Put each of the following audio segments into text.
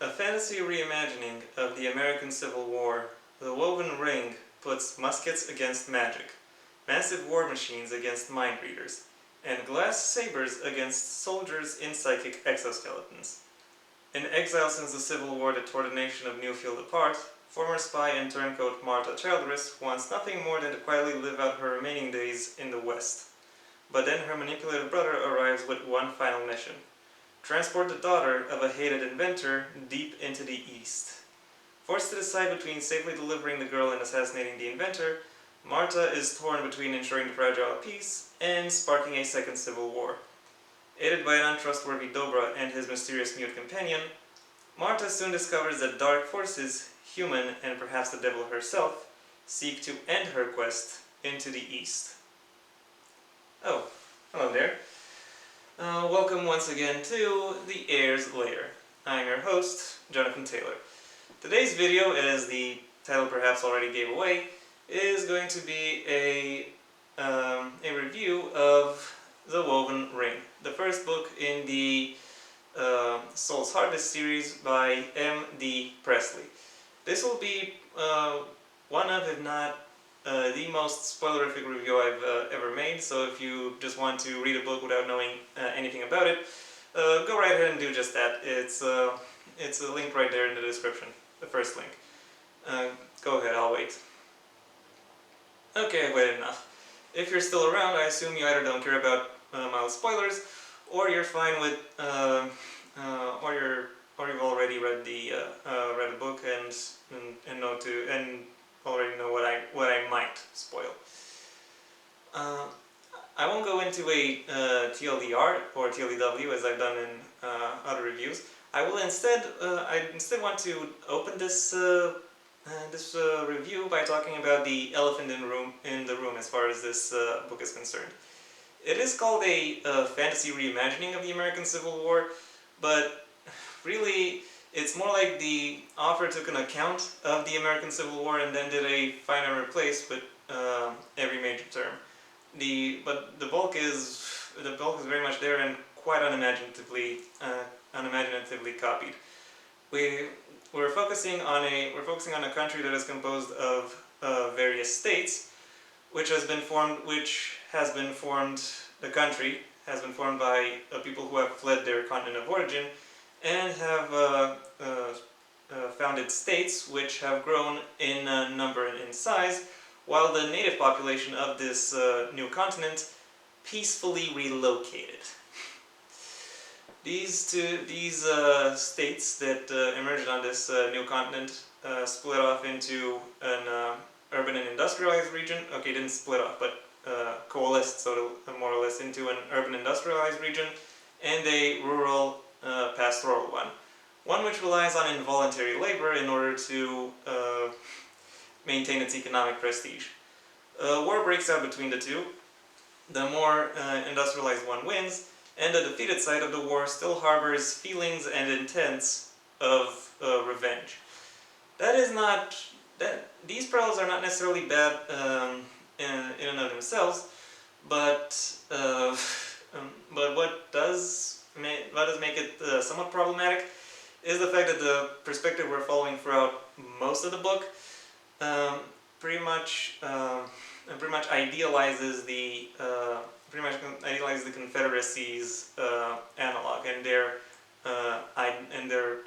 A fantasy reimagining of the American Civil War, the woven ring puts muskets against magic, massive war machines against mind readers, and glass sabers against soldiers in psychic exoskeletons. In exile since the Civil War that tore the nation of Newfield apart, former spy and turncoat Martha Childress wants nothing more than to quietly live out her remaining days in the West. But then her manipulative brother arrives with one final mission: transport the daughter of a hated inventor deep into the East. Forced to decide between safely delivering the girl and assassinating the inventor, Marta is torn between ensuring the fragile peace and sparking a second civil war. Aided by an untrustworthy Dobra and his mysterious mute companion, Marta soon discovers that dark forces, human and perhaps the devil herself, seek to end her quest into the East. Oh, hello there. Welcome once again to the Heir's Lair. I'm your host, Jonathan Taylor. Today's video, as the title perhaps already gave away, is going to be a review of The Woven Ring, the first book in the Soul's Harvest series by M.D. Presley. This will be one of, if not the most spoilerific review I've ever made, so if you just want to read a book without knowing anything about it, go right ahead and do just that. It's a link right there in the description, the first link. Go ahead, I'll wait. Okay, I've waited enough. If you're still around, I assume you either don't care about mild spoilers, or you're fine with, or you've already read the book and already know what I might spoil. I won't go into a TLDR or TLDW as I've done in other reviews. I instead want to open this review by talking about the elephant in the room as far as this book is concerned. It is called a fantasy reimagining of the American Civil War, but really it's more like the author took an account of the American Civil War and then did a find and replace with every major term. But the bulk is very much there and quite unimaginatively copied. We're focusing on a country that is composed of various states, which has been formed. The country has been formed by people who have fled their continent of origin and have founded states which have grown in number and in size, while the native population of this new continent peacefully relocated. These states that emerged on this new continent split off into an urban and industrialized region. Okay, didn't split off, but coalesced, more or less, into an urban industrialized region and a rural pastoral one which relies on involuntary labor in order to maintain its economic prestige. War breaks out between the two. The more industrialized one wins, and the defeated side of the war still harbors feelings and intents of revenge. These parallels are not necessarily bad in and of themselves, but what does make it somewhat problematic is the fact that the perspective we're following throughout most of the book pretty much idealizes the Confederacy's analog and their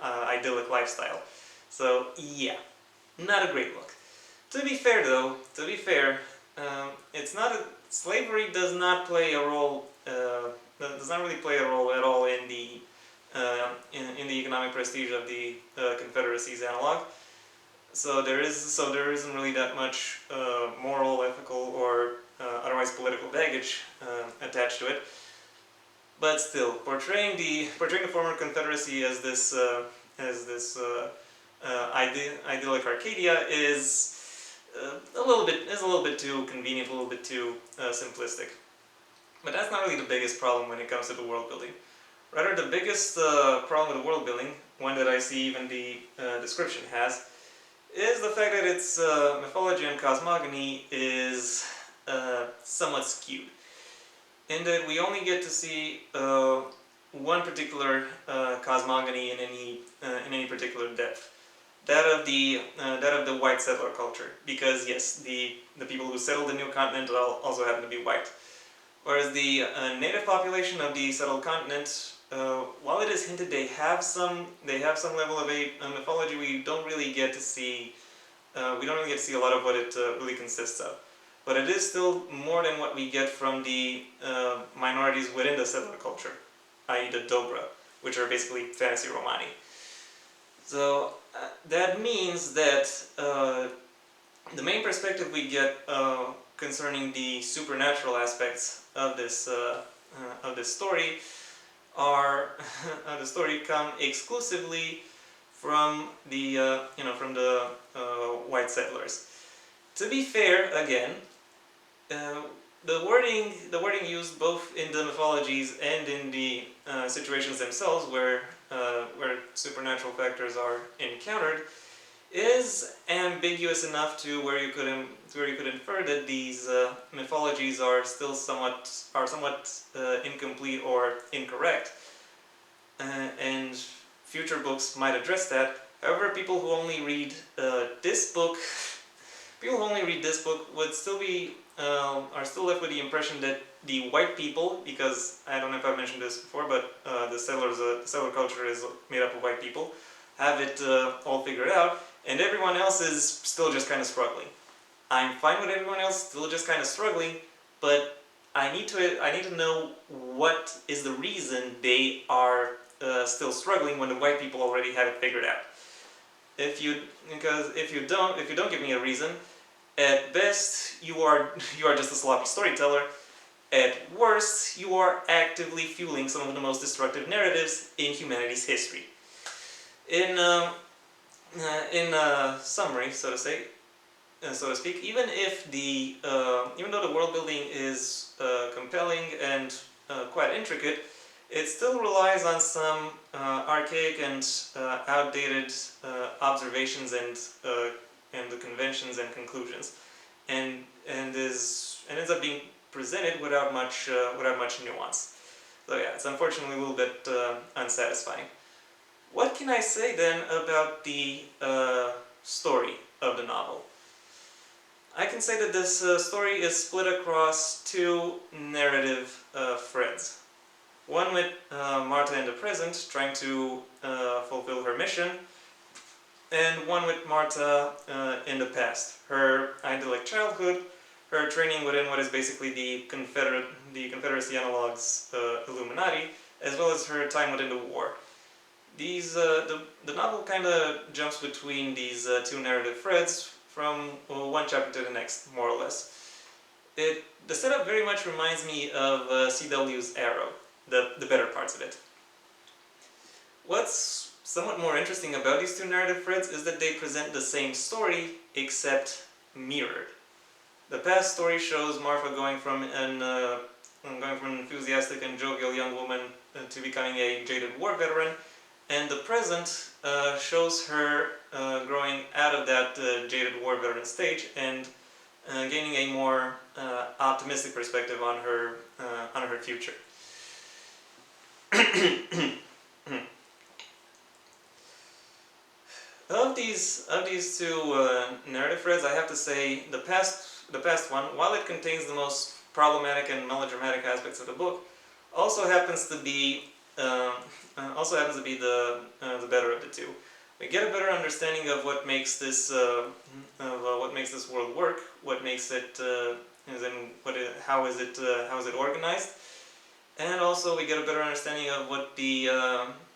idyllic lifestyle. So yeah, not a great look. To be fair, though, slavery does not play a role. Does not really play a role at all in the economic prestige of the Confederacy's analog. So there isn't really that much moral, ethical, or otherwise political baggage attached to it. But still, portraying the former Confederacy as this idyllic Arcadia is a little bit too convenient, a little bit too simplistic. But that's not really the biggest problem when it comes to the world building. Rather, the biggest problem with the world building, one that I see even the description has, is the fact that its mythology and cosmogony is somewhat skewed. In that we only get to see one particular cosmogony in any particular depth. That of the white settler culture, because yes, the people who settled the new continent also happen to be white. Whereas the native population of the settled continent, while it is hinted they have some level of a mythology, we don't really get to see a lot of what it really consists of. But it is still more than what we get from the minorities within the settler culture, i.e. the Dobra, which are basically fantasy Romani. So that means that the main perspective we get concerning the supernatural aspects of this story come exclusively from the white settlers. To be fair, again, the wording used both in the mythologies and in the situations themselves where supernatural factors are encountered is ambiguous enough to where you could infer that these mythologies are still somewhat incomplete or incorrect, and future books might address that. However, people who only read this book would still be are still left with the impression that the white people, because I don't know if I've mentioned this before, but the settler culture is made up of white people, have it all figured out, and everyone else is still just kind of struggling. I'm fine with everyone else still just kind of struggling, but I need to know what is the reason they are still struggling when the white people already have it figured out. If you don't give me a reason, at best you are just a sloppy storyteller. At worst, you are actively fueling some of the most destructive narratives in humanity's history. In summary, so to speak, even though the world building is compelling and quite intricate, it still relies on some archaic and outdated observations and the conventions and conclusions, and ends up being presented without much nuance. So yeah, it's unfortunately a little bit unsatisfying. What can I say then about the story of the novel? I can say that this story is split across two narrative threads. One with Marta in the present, trying to fulfill her mission, and one with Marta in the past, her idyllic childhood, her training within what is basically the Confederacy analogs Illuminati, as well as her time within the war. The novel kind of jumps between these two narrative threads from one chapter to the next, more or less. The setup very much reminds me of CW's Arrow, the better parts of it. What's somewhat more interesting about these two narrative threads is that they present the same story, except mirrored. The past story shows Martha going from an enthusiastic and jovial young woman to becoming a jaded war veteran, and the present shows her growing out of that jaded war veteran stage and gaining a more optimistic perspective on her future. Of these two narrative threads, I have to say the past one, while it contains the most problematic and melodramatic aspects of the book, also happens to be the better of the two. We get a better understanding of what makes this world work, what makes it, how is it organized, and also we get a better understanding of what the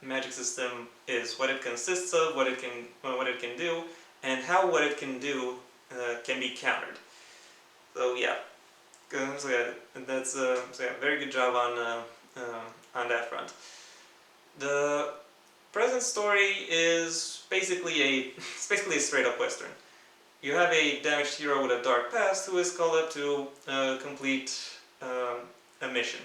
magic system is, what it consists of, what it can do, and how what it can do can be countered. So yeah, very good job on that front. The present story is basically a straight-up western. You have a damaged hero with a dark past who is called up to complete a mission.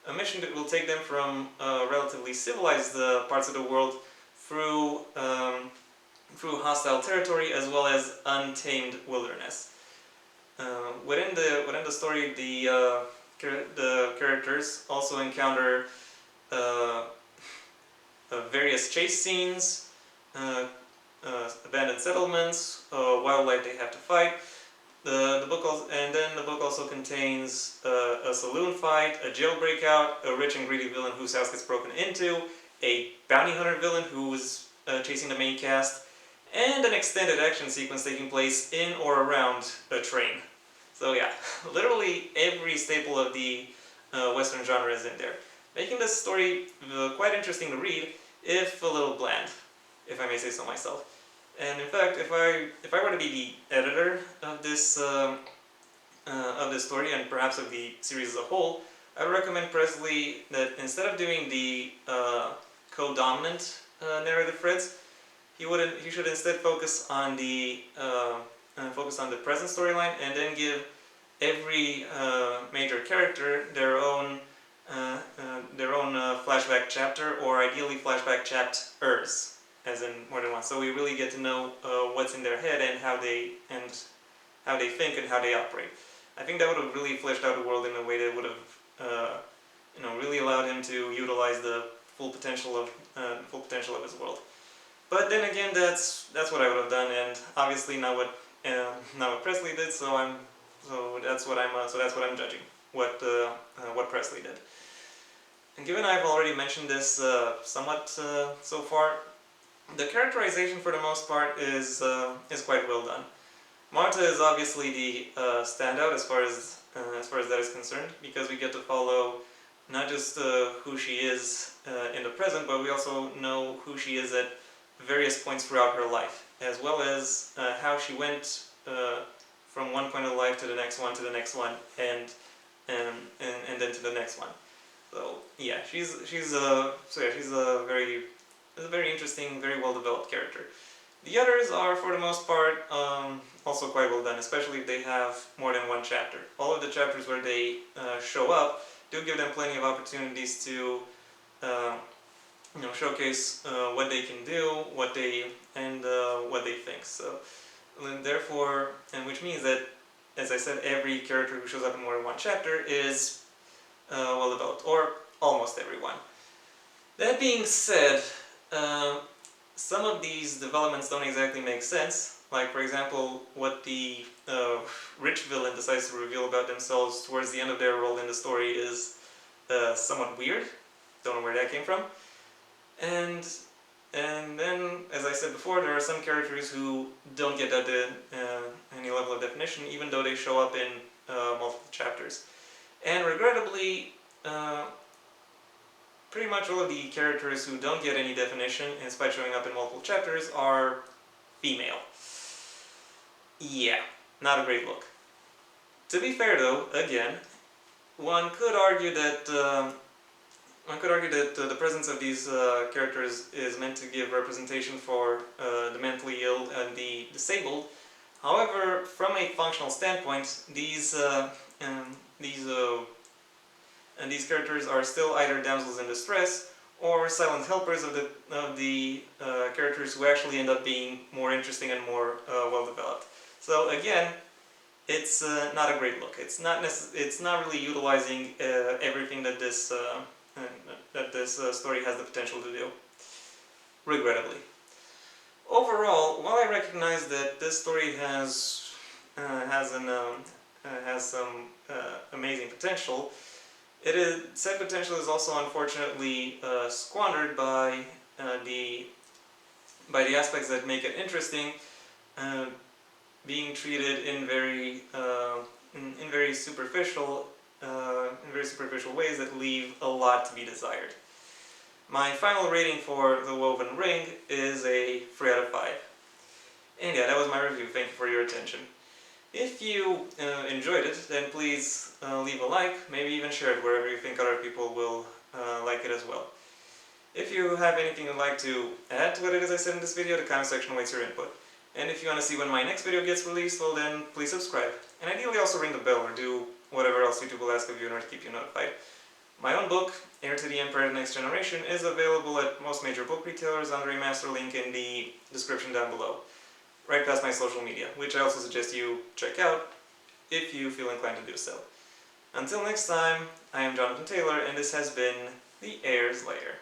A mission that will take them from relatively civilized parts of the world through hostile territory as well as untamed wilderness. Within the story, the characters also encounter various chase scenes, abandoned settlements, wildlife they have to fight. The book also contains a saloon fight, a jailbreak out, a rich and greedy villain whose house gets broken into, a bounty hunter villain who is chasing the main cast, and an extended action sequence taking place in or around a train. So yeah, literally every staple of the Western genre is in there, making this story quite interesting to read, if a little bland, if I may say so myself. And in fact, if I were to be the editor of this story and perhaps of the series as a whole, I would recommend Presley that instead of doing the co-dominant narrative threads, he should instead focus on the present storyline and then give every major character their own flashback chapter, or ideally flashback chapters, as in more than one. So we really get to know what's in their head and how they think and how they operate. I think that would have really fleshed out the world in a way that would have really allowed him to utilize the full potential of his world. But then again, that's what I would have done, and obviously not what Presley did. So that's what I'm judging, what Presley did. And given I've already mentioned this somewhat so far, the characterization for the most part is quite well done. Marta is obviously the standout as far as that is concerned, because we get to follow not just who she is in the present, but we also know who she is at various points throughout her life, as well as how she went from one point of life to the next one, and then to the next one. So yeah, she's a very interesting, very well developed character. The others are, for the most part, also quite well done, especially if they have more than one chapter. All of the chapters where they show up do give them plenty of opportunities to showcase what they can do, what they think. So, and therefore, and which means that, as I said, every character who shows up in more than one chapter is well developed, or almost everyone. That being said, some of these developments don't exactly make sense. Like, for example, what the rich villain decides to reveal about themselves towards the end of their role in the story is somewhat weird. Don't know where that came from. And then, as I said before, there are some characters who don't get any level of definition, even though they show up in multiple chapters. And regrettably, pretty much all of the characters who don't get any definition, despite showing up in multiple chapters, are female. Yeah, not a great look. To be fair though, again, one could argue that the presence of these characters is meant to give representation for the mentally ill and the disabled. However, from a functional standpoint, these characters are still either damsels in distress or silent helpers of the characters who actually end up being more interesting and more well developed. So again, it's not a great look. It's not really utilizing everything that this story has the potential to do, regrettably. Overall, while I recognize that this story has some amazing potential, said potential is also unfortunately squandered by the aspects that make it interesting, being treated in very superficial ways that leave a lot to be desired. My final rating for The Woven Ring is a 3 out of 5. And yeah, that was my review. Thank you for your attention. If you enjoyed it, then please leave a like, maybe even share it wherever you think other people will like it as well. If you have anything you'd like to add to what it is I said in this video, the comment section awaits your input. And if you want to see when my next video gets released, well then, please subscribe. And ideally also ring the bell or do whatever else YouTube will ask of you in order to keep you notified. My own book, Heir to the Empire the Next Generation, is available at most major book retailers under a master link in the description down below, right past my social media, which I also suggest you check out if you feel inclined to do so. Until next time, I am Jonathan Taylor, and this has been the Heir's Lair.